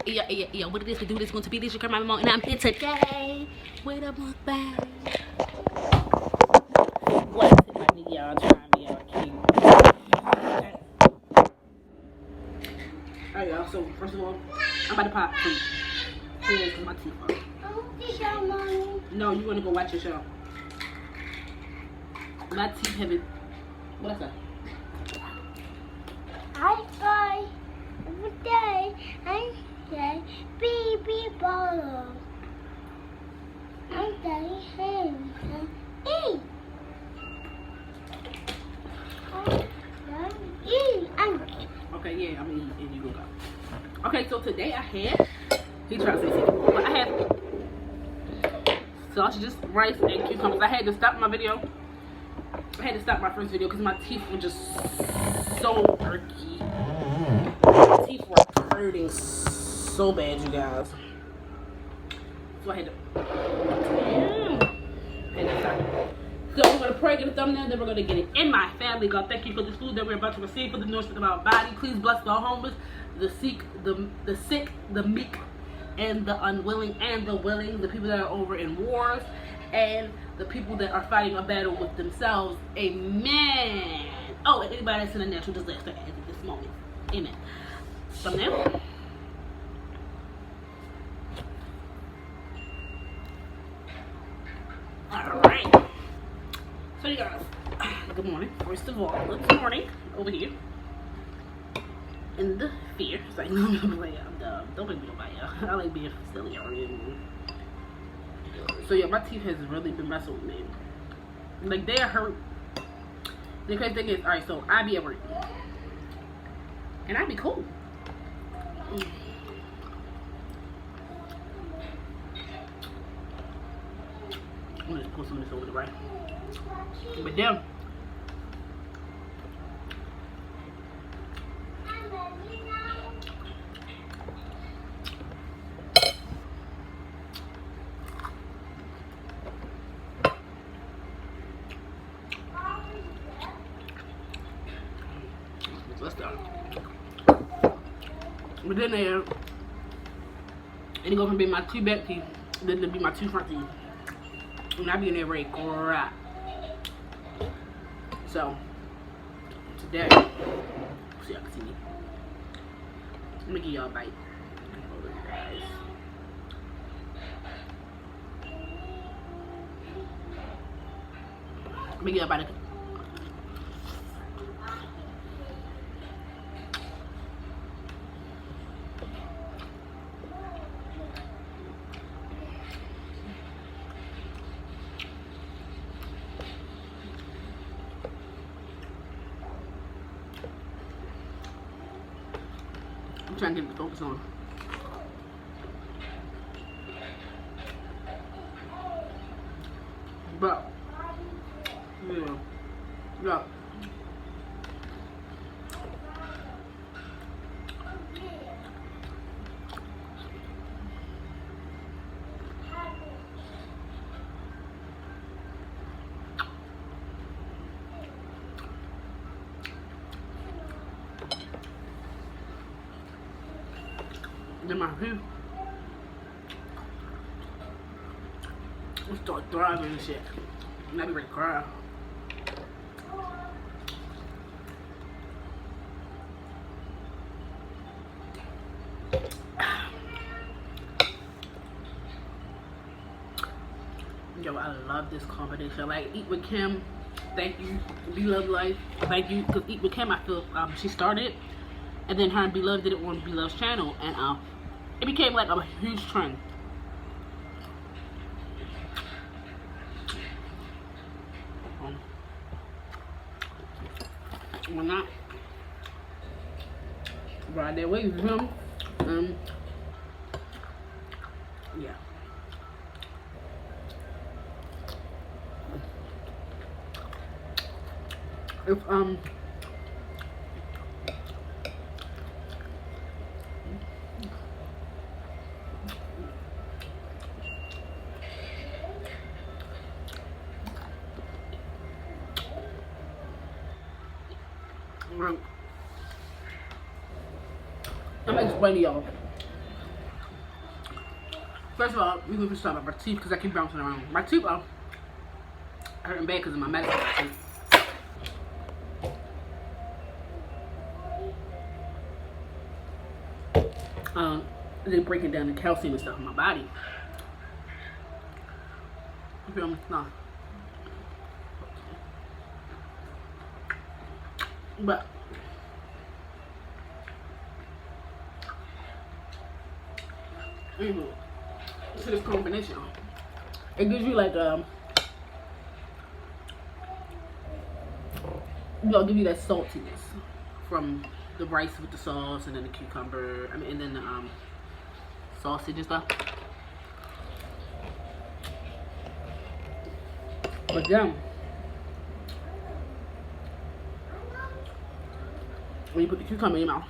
Yeah. What it is to do this going to be this your girl, my mom, and I'm here today with a mukbang. What's it, my nigga? Y'all trying me out, cute. Alright, y'all. So first of all, I'm about to pop food. Cheers to my teeth. No, you want to go watch your show. My teeth haven't. What's that? I buy every day. I say baby bottle. I'm getting him. Eat. Okay, yeah, I'm gonna eat and you go. Okay, so today I had. He tried to say something, but I had sausages, rice, and cucumbers. I had to stop my video. I had to stop my first video because my teeth were just so irky. My teeth were hurting so bad, you guys. So I had to stop. So we're going to pray, get a thumbnail, then we're going to get it in my family. God, thank you for this food that we're about to receive, for the nourishment of our body. Please bless the homeless, the sick, the meek, and the unwilling, and the willing, the people that are over in wars, and the people that are fighting a battle with themselves. Amen. Oh, and anybody that's in a natural disaster at this moment. Amen. Thumbnail. Alright. So you guys, good morning. First of all, good morning over here. In the fear. It's like, no, I'm dumb. Don't make me do my I like being silly already. So yeah, my teeth has really been messing with me. Like, they hurt. The crazy thing is, alright, so I be at work. And I be cool. I'm gonna just put some of this over the right. But then, let's start. But then there, and it go from being my two back teeth, then to be my two front teeth. And I be in there ready to cry. So, today, see y'all can see me. Let me give y'all a bite. Let me give y'all a bite. I'm trying to get the focus on. But, yeah. Then my teeth will start thriving and shit. And I be ready to cry. Yo, I love this combination. Like, Eat with Kim, thank you. Be Love Life, thank you. Because Eat with Kim, I feel she started, and then her and Be Love did it on Be Love's channel, and it became like a huge trend. When not ride that way with him, yeah. If I'm gonna explain to y'all. First of all, we're going to start about my teeth because I keep bouncing around. My teeth are hurting bad because of my medicine. They're breaking down the calcium and stuff in my body. You feel me? No. But to this combination, it gives you like give you that saltiness from the rice with the sauce and then the cucumber. And then the sausage and stuff. But then when you put the cucumber in your mouth,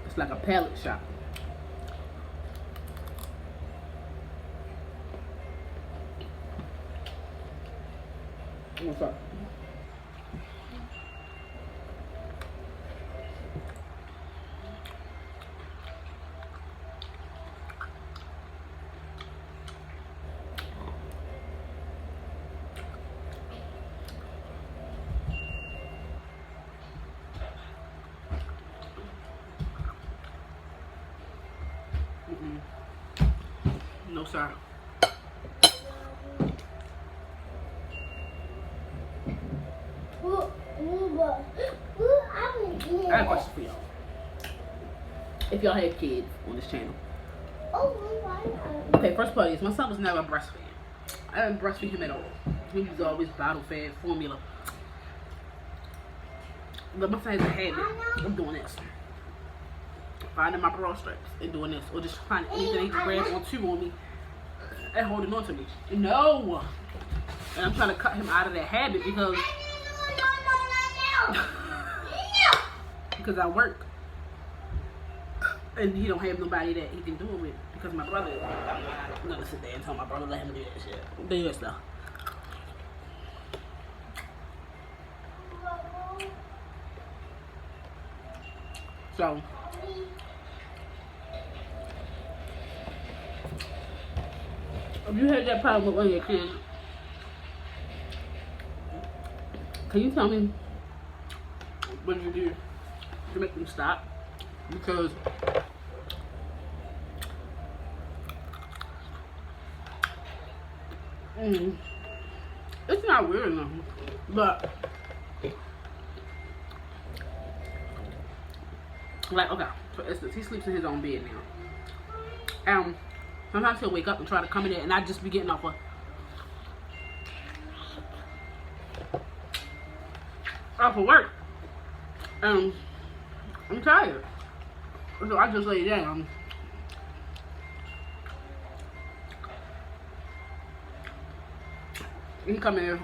it's like a palate shot. What's up? No, sir. I have a question for y'all. If y'all have kids on this channel. Okay, first part is my son was never breastfed. I didn't breastfeed him at all. He was always bottle fed formula. But my son has a habit of doing this. Finding my bra straps and doing this. Or just finding anything he can grab onto on me and holding on to me. No! And I'm trying to cut him out of that habit because because I work and he don't have nobody that he can do it with because my brother, I'm gonna sit there and tell my brother let him do that shit. Do that stuff. So if you had that problem with one of your kids, can you tell me what you do to make them stop? Because it's not weird enough, but like, okay, for instance, he sleeps in his own bed now. Sometimes he'll wake up and try to come in there, and I just be getting off of work. I'm tired, so I just lay down. He come in,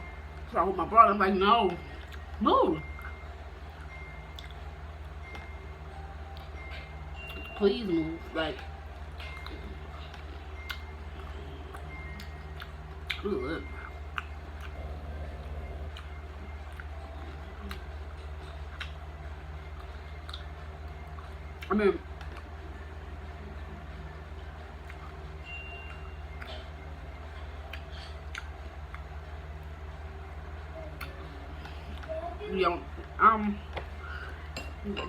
so I hold my brother. I'm like, no, move. Please move, like. Ugh. I mean,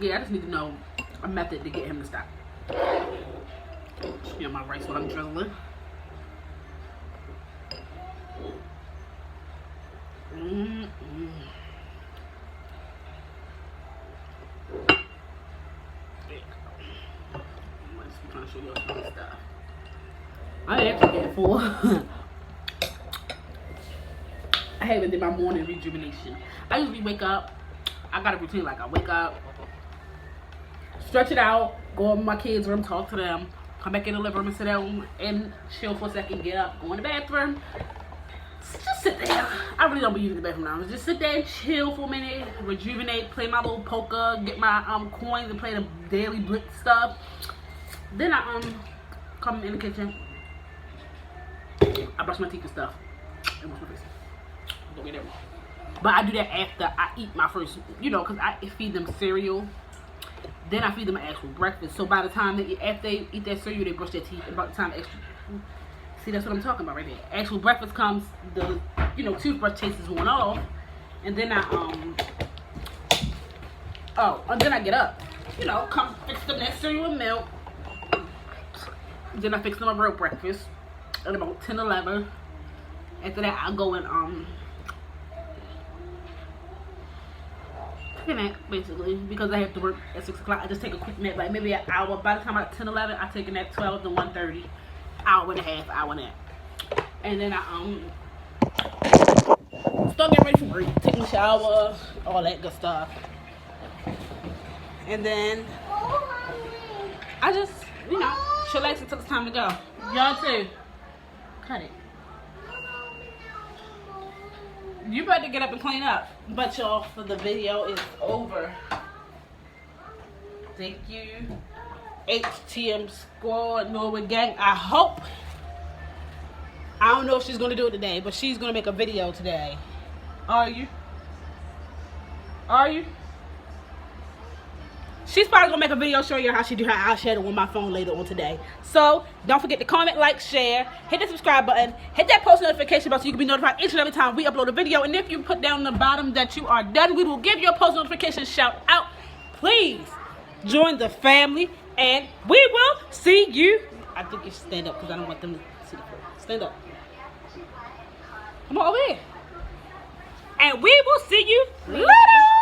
yeah, I just need to know a method to get him to stop. You know, my rice what I'm drizzling. I actually get full. I haven't did my morning rejuvenation. I usually wake up. I got a routine like I wake up, stretch it out, go in my kids' room, talk to them, come back in the living room and sit down and chill for a second, get up, go in the bathroom. Just sit there. I really don't be using the bathroom now. Just sit there and chill for a minute, rejuvenate, play my little poker, get my coins and play the daily blitz stuff. Then I come in the kitchen. I brush my teeth and stuff and wash my face. Don't get that wrong. But I do that after I eat my first, you know, because I feed them cereal. Then I feed them an actual breakfast. So by the time after they eat that cereal, they brush their teeth. And by the time see, that's what I'm talking about right there. Actual breakfast comes, the, you know, toothbrush taste is worn off. And then and then I get up. You know, come fix them that cereal and milk. Then I fix them a real breakfast at about 10, 11. After that, I go and take a nap, basically, because I have to work at 6 o'clock. I just take a quick nap, like maybe an hour. By the time I'm at 10, 11, I take a nap 12 to 1:30, hour and a half, hour nap. And then I start getting ready for work, taking a shower, all that good stuff. And then I just, you know, chillax until it's time to go. Y'all too. Cut it. You better get up and clean up. But y'all, for the video is over. Thank you, HTM Squad, Norwood Gang. I hope. I don't know if she's gonna do it today, but she's gonna make a video today. Are you? Are you? She's probably gonna make a video showing you how she do her eyeshadow on my phone later on today. So don't forget to comment, like, share, hit the subscribe button, hit that post notification bell so you can be notified each and every time we upload a video. And if you put down the bottom that you are done, we will give you a post notification shout out. Please join the family, and we will see you. I think you should stand up because I don't want them to see the photo. Stand up. Come on over here. And we will see you later.